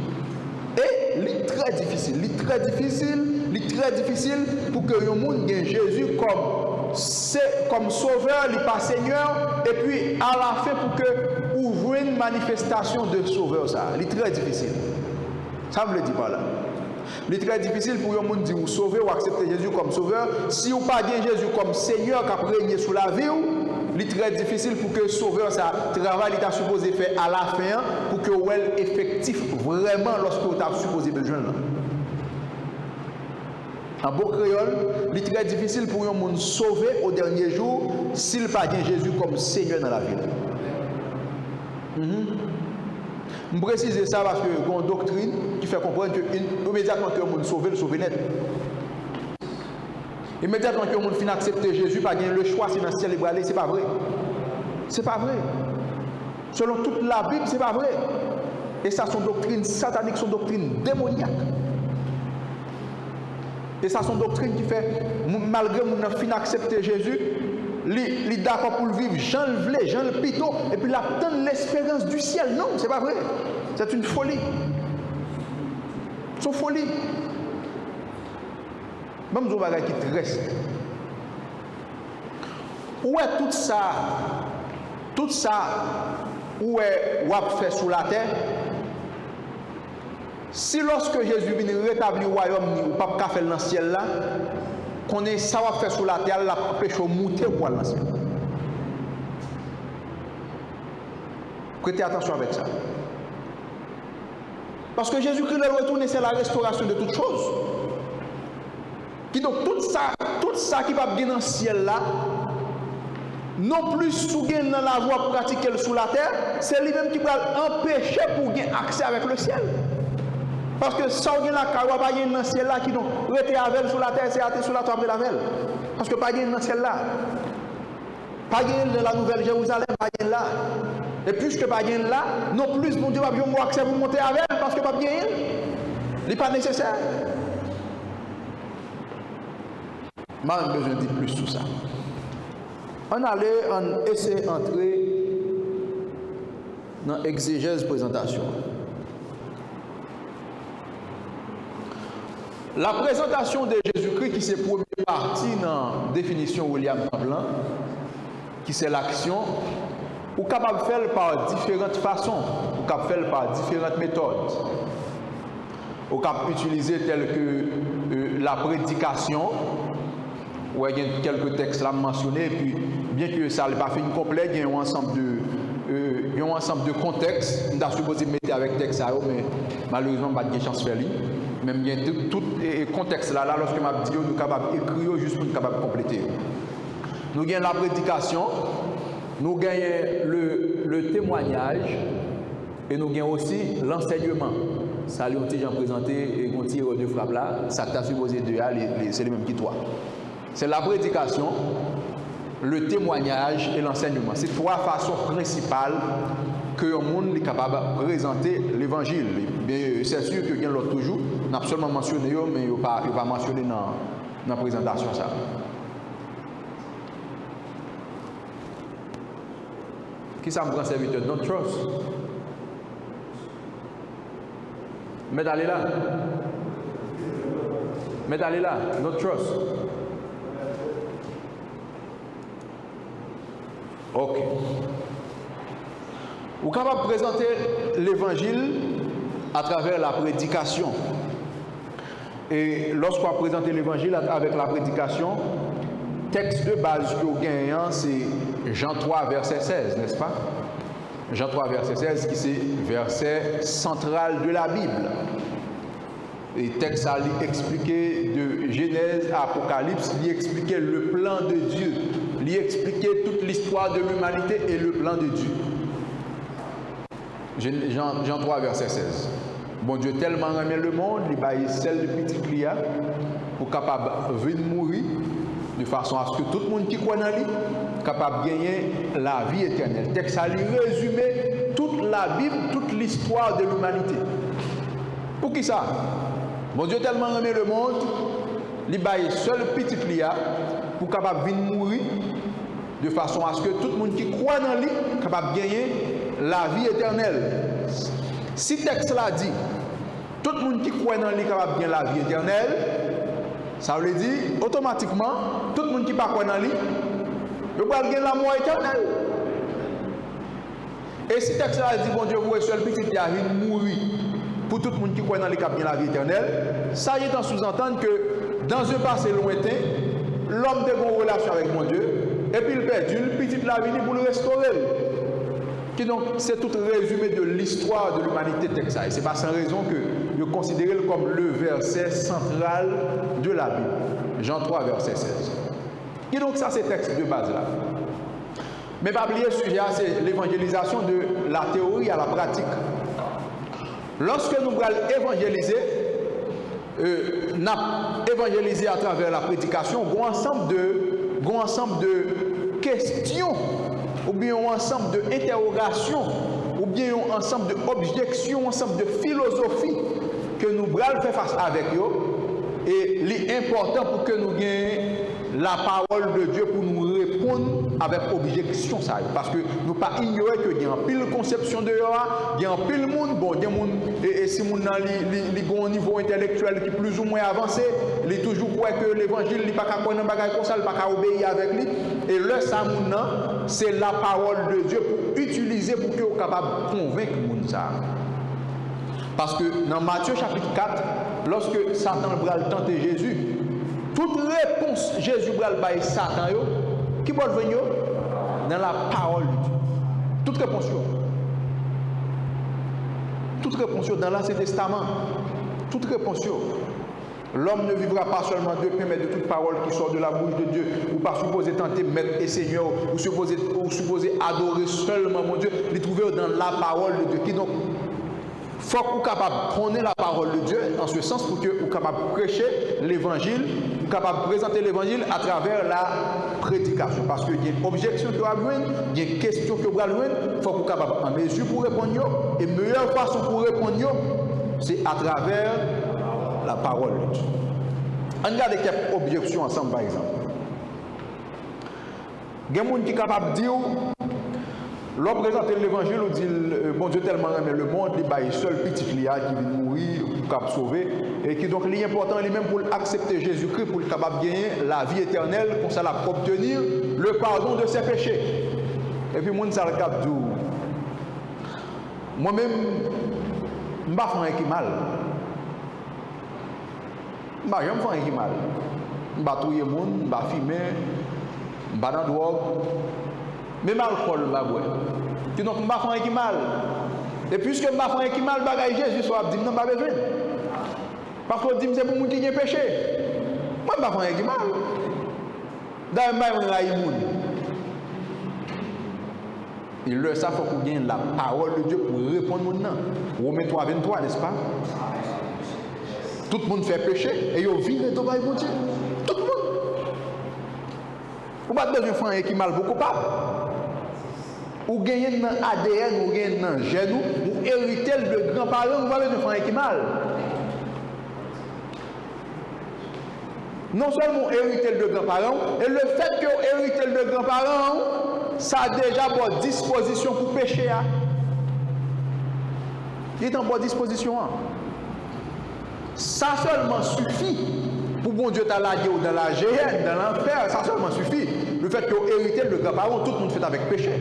Et c'est très difficile. C'est très difficile pour que le monde gagne Jésus comme sauveur, il pas Seigneur, et puis à la fin pour que ouvre une manifestation de sauveur. Ça, c'est très difficile. Ça me le dit pas là. C'est très difficile pour le monde dire ou sauver ou accepter Jésus comme sauveur. Si vous pas bien Jésus comme Seigneur qui a régné sous la vie, c'est très difficile pour que le sauveur, ça travail il t'a supposé faire à la fin pour que vous êtes effectif vraiment lorsque vous avez supposé besoin. En beau créole, c'est très difficile pour un monde sauver au dernier jour s'il pas bien Jésus comme Seigneur dans la vie. Je précise ça parce que il y a une doctrine qui fait comprendre que immédiatement que le monde sauve, le sauve net. Immédiatement que le monde finit accepter Jésus, pas le choix si dans le ciel il va aller, c'est pas vrai. C'est pas vrai. Selon toute la Bible, c'est pas vrai. Et ça, son doctrine satanique, son doctrine démoniaque. Et ça, son doctrine qui fait, malgré que mon fin accepter Jésus, il est d'accord pour le vivre, Jean le voulait, Jean le pito, et puis il attend l'espérance du ciel. Non, c'est pas vrai. C'est une folie. C'est une folie. même un bagage qui est très simple. Où est tout ça, où est fait sous la terre? Si lorsque Jésus vient rétablir le royaume, ou pas faire dans le ciel là, qu'on est ça va faire sous la terre, la pêche au monter pour aller dans le ciel. Prêtez attention avec ça. Parce que Jésus-Christ le retourner, c'est la restauration de toutes choses. Qui donc tout ça qui va bien dans le ciel là, non plus sous dans la voie pour pratiquer sous la terre, c'est lui-même qui va empêcher pour gagner accès avec le ciel. Parce que ça on la carrière pas dans le ciel là qui donc rester avec sous la terre, c'est até sous la terre de la veille. Parce que pas dans le ciel là. Pas dans la nouvelle Jérusalem, pas là. Et puisque pas là, non plus mon Dieu va bien accès pour monter avec parce que pas bien. Il n'est pas nécessaire. Je n'ai besoin de dire plus sur ça. On essaie d'entrer dans l'exégèse présentation. La présentation de Jésus-Christ, qui c'est première partie dans la définition William Blanc, qui c'est l'action, ou capable de faire par différentes façons, ou capable de faire par différentes méthodes. Ou capable d'utiliser telles que la prédication, où il y a quelques textes là mentionnés, et puis bien que ça n'est pas fait complet, il y a un ensemble de contextes, on a supposé mettre avec texte, mais malheureusement, pas de chance de faire. Même bien tout le contexte là, lorsque m'a dit, nous sommes capables d'écrire juste pour nous capables de compléter. Nous gagnons la prédication, nous gagnons le témoignage et nous gagnons aussi l'enseignement. Ça, les gens présenté et on tire deux frappes là, ça t'a supposé de c'est les mêmes qui toi. C'est la prédication, le témoignage et l'enseignement. C'est trois façons principales que le monde est capable de présenter l'évangile. C'est sûr que quelqu'un l'autre toujours, n'a absolument mentionné, mais il ne va pas mentionner dans la présentation. Ça. Qui ça me prend serviteur? Don't trust. Mais d'aller là. Mais d'aller là. Don't trust. Ok. Vous êtes capable de présenter l'évangile à travers la prédication. Et lorsqu'on présente l'évangile avec la prédication, texte de base que vous gagnez, c'est Jean 3, verset 16, n'est-ce pas? Jean 3, verset 16, qui c'est verset central de la Bible. Et texte à lui expliquer de Genèse à Apocalypse, lui expliquer le plan de Dieu, lui expliquer toute l'histoire de l'humanité et le plan de Dieu. Jean 3, verset 16. Bon Dieu tellement aimé le monde, il a celle de petit client pour capable de venir mourir de façon à ce que tout le monde qui croit dans lui capable de gagner la vie éternelle. Texte à lui résumer toute la Bible, toute l'histoire de l'humanité. Pour qui ça? Bon Dieu tellement aimé le monde, il a seul petit client pour capable de venir mourir de façon à ce que tout le monde qui croit dans lui capable de gagner la vie éternelle. Si le texte l'a dit, tout le monde qui croit dans lui est capable de gagner la vie éternelle, ça veut dire automatiquement, tout le monde qui ne croit pas dans lui, il va gagner la mort éternelle. Et si le texte l'a dit, bon Dieu, vous êtes seul petit qui a mourir pour tout le monde qui croit dans lui qui a gagné la vie éternelle, ça y est en sous-entendre que dans un passé lointain, l'homme a une relation avec mon Dieu, et puis il perd une petite la vie pour le restaurer. Qui donc, c'est tout résumé de l'histoire de l'humanité texte. Et ce n'est pas sans raison que je considère comme le verset central de la Bible. Jean 3, verset 16. Et donc, ça, c'est le texte de base là. Mais pas oublier le sujet, c'est l'évangélisation de la théorie à la pratique. Lorsque nous allons évangéliser, évangéliser à travers la prédication, un ensemble de questions, ou bien un ensemble d'interrogations, ou bien un ensemble d'objections, un ensemble de philosophies que nous allons faire face avec eux. Et l'important pour que nous gagnions la parole de Dieu pour nous répondre avec objection ça. Parce que nous pas ignorer que il y a une pile conception de il y a un pile monde, bon, il y a monde et si mon a un niveau intellectuel qui est plus ou moins avancé, il toujours croit que l'évangile il pas qu'à connaître un bagage comme ça, il pas qu'à obéir avec lui. Et le ça c'est la parole de Dieu pour utiliser pour que vous capable de convaincre monde ça. Parce que dans Matthieu chapitre 4, lorsque Satan va tenter Jésus, toute réponse Jésus va le Satan, qui va venir dans la parole de Dieu. Toute réponse. Toute réponse dans l'Ancien Testament. Toute réponse. L'homme ne vivra pas seulement de pain, mais de toute parole qui sort de la bouche de Dieu. Ou pas supposer tenter Maître et Seigneur, ou supposer adorer seulement mon Dieu, les trouver dans la parole de Dieu. Qui donc il faut que vous soyez capable de prôner la parole de Dieu en ce sens pour que vous soyez capable de prêcher l'évangile, vous soyez capable de présenter l'évangile à travers la prédication. Parce qu'il y a une objection que vous avez, il y a une question que vous avez, il faut que vous soyez capable en mesure pour répondre. Et la meilleure façon pour répondre, c'est à travers la parole de Dieu. On regarde quelques objections ensemble par exemple. Il y a des gens qui sont capables de dire, l'homme présente l'évangile, on dit, bon Dieu tellement aimé le monde, il y a seul petit client qui vient mourir, pour sauver, et qui donc l'important lui-même pour accepter Jésus-Christ, pour être capable de gagner la vie éternelle, pour ça obtenir le pardon de ses péchés. Et puis, moi, ça le cap du. Moi-même, je ne vais pas faire un qui mal. Je ne vais pas faire un qui mal. Je ne vais pas tuer les gens, je ne vais pas fumer, je ne vais pas dans la drogue. Même alcool, je ne vais pas boire. Donc, je ne vais pas faire un qui mal. Et puisque je ne vais pas faire un qui mal, Jésus soit dit, non, pas besoin. Parce que dit, c'est pour les gens qui ont péché. Moi, je ne vais pas faire un qui mal. D'ailleurs, je vais pas et le ça, il faut qu'on gagne la parole de Dieu pour répondre maintenant. Romains 3, 23, n'est-ce pas? Tout le monde fait péché et il vit le travail de Dieu. Tout le monde. Vous n'avez pas besoin de faire un qui mal pour coupable. Ou gagner dans l'ADN, ou gagner dans le gène, ou hériter de grands-parents, vous n'avez pas besoin de faire un qui mal. Non seulement hériter de grands-parents, et le fait que vous héritez de grands-parents, ça a déjà bonne disposition pour pécher. Il est en bonne disposition. Ça seulement suffit pour bon Dieu t'a lâché dans la géhenne, dans l'enfer, ça seulement suffit. Le fait que vous héritez de grands-parents, tout le monde fait avec péché.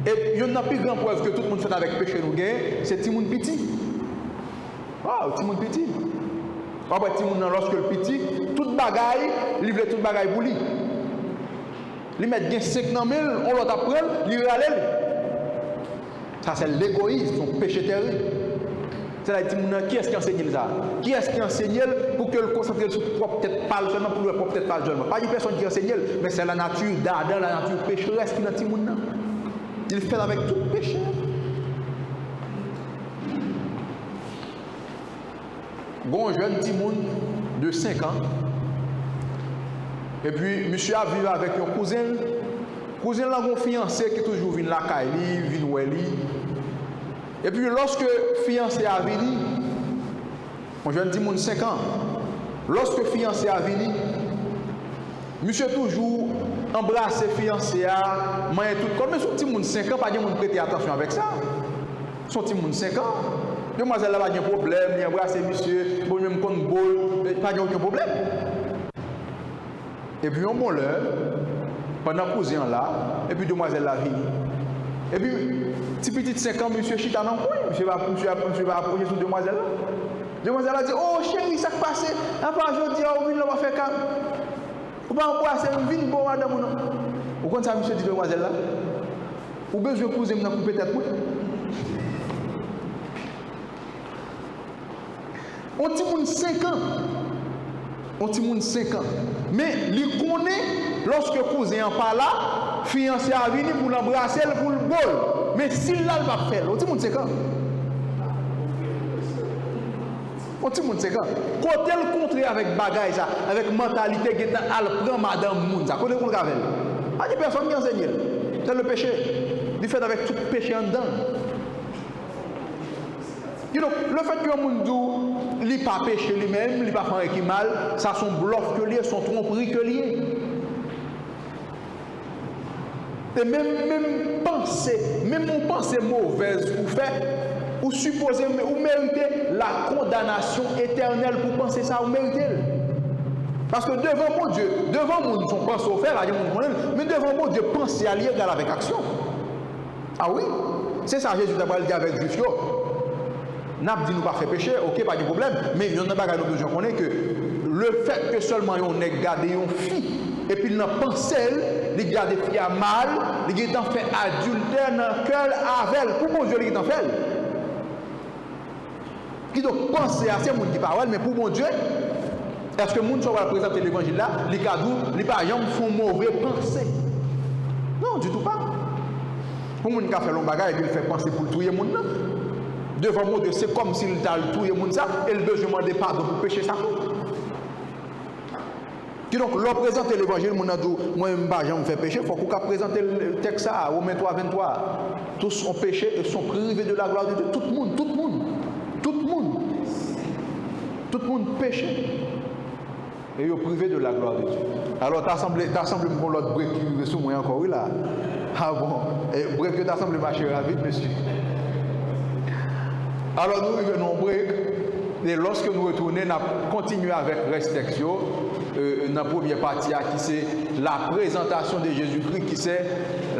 Et il y a une plus grande preuve que tout le monde fait avec péché, c'est Timoun Petit. Wow, Timoun Petit. Après Timoun, lorsque le petit, toute bagaille, livre toute bagaille pour lui. Il met 5 000, on l'autre après, il râle. Ça, c'est l'égoïsme, son péché terrible. C'est là, qui est-ce qui enseigne ça? Qui est-ce qui enseigne pour que le concentre sur propre tête pâle seulement, pour le propre tête pâle seulement? Pas une personne qui enseigne, mais c'est la nature d'Adam, la nature pécheresse qui est dans Timoun. Il fait avec tout péché. Bon jeune Timoun de 5 ans. Et puis, monsieur a vécu avec un cousin. Cousin là, un fiancé qui toujours vient la caille, vient où elle. Et puis, lorsque fiancé a venu, mon jeune Timoun 5 ans, lorsque fiancé a venu, monsieur toujours embrassé fiancé à main tout comme son Timoun 5 ans, pas de monde prêter attention avec ça. Son Timoun 5 ans. Demoiselle n'a pas de problème, il embrasse monsieur, bon même comme bol, pas de aucun problème. Et puis on bon l'heure, pendant cousin là, et puis demoiselle la vie. Et puis, petit 5 ans, monsieur Chita dans le coin, monsieur va approcher sur demoiselle là. Demoiselle a dit, oh chérie, ça qui passe, après aujourd'hui, on va faire calme. On va embrasser, on vient bon madame ou non. Vous comprenez ça, monsieur dit demoiselle là? Ou besoin de cousin dans couper tête. On petit monde 5 ans. On petit monde 5 ans. Mais il connaît lorsque cousin en pas là, fiancé a venu pour l'embrasser pour le bol. Mais s'il là, il va faire. On petit monde 5 ans. On petit monde 5 ans. Quand elle contre avec bagaille ça, avec mentalité qui est à prendre madame moun ça, connaît qu'on gavel. Pas de personne qui enseigne. C'est le péché. Il fait avec tout péché en dedans. Donc, le fait que moun il n'est pas péché lui-même, il n'est pas fait qui mal, ça son bluff que lié, son tromperie que lié. Et même pensée mauvaise ou fait, ou supposer, ou mériter la condamnation éternelle pour penser ça, ou mériter. Parce que devant mon Dieu, devant mon son pense au fait, mais devant mon Dieu, penser à lier égal avec action. Ah oui, c'est ça Jésus d'abord dit avec Juif. N'a dit nous pas faire péché, ok, pas de problème, mais il y a un bagage nous besoin connaître que le fait que seulement on ait gardé une fille et puis il n'a pensé il garde fille à mal, il a fait adultère dans le cœur avec elle, pour mon Dieu il a fait. Qui donc penser à ces gens qui parlent, mais pour mon Dieu, est-ce que les gens qui va présenter l'évangile là, les cadeaux, les parents font mauvais penser? Non, du tout pas. Pour les gens qui fait long bagage, il fait penser pour tout le monde. Devant mon Dieu, c'est comme s'il t'a tout le monde ça, et il doit demander pardon pour pécher ça. Qui donc, l'on présente l'évangile, mon adou, moi, je me fais pécher, il faut qu'on présente le texte à Romains 3, 23. Tous ont péché et sont privés de la gloire de Dieu. Tout le monde péché. Et ils sont privés de la gloire de Dieu. Alors, t'as semblé pour l'autre break qui est sous moi encore, oui là. Ah bon, et break que t'as semblé marcher rapide, monsieur. Alors, nous revenons au break. Et lorsque nous retournons, nous continuons avec restriction. Dans la première partie, qui c'est la présentation de Jésus-Christ, qui c'est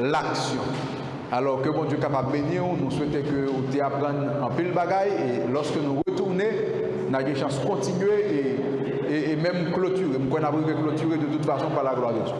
l'action. Alors que bon Dieu est capable de bénir, nous souhaitons que vous appreniez en pile bagaille et lorsque nous retournons, nous avons une chance de continuer et même clôturer. Nous avons clôturer de toute façon par la gloire de Dieu.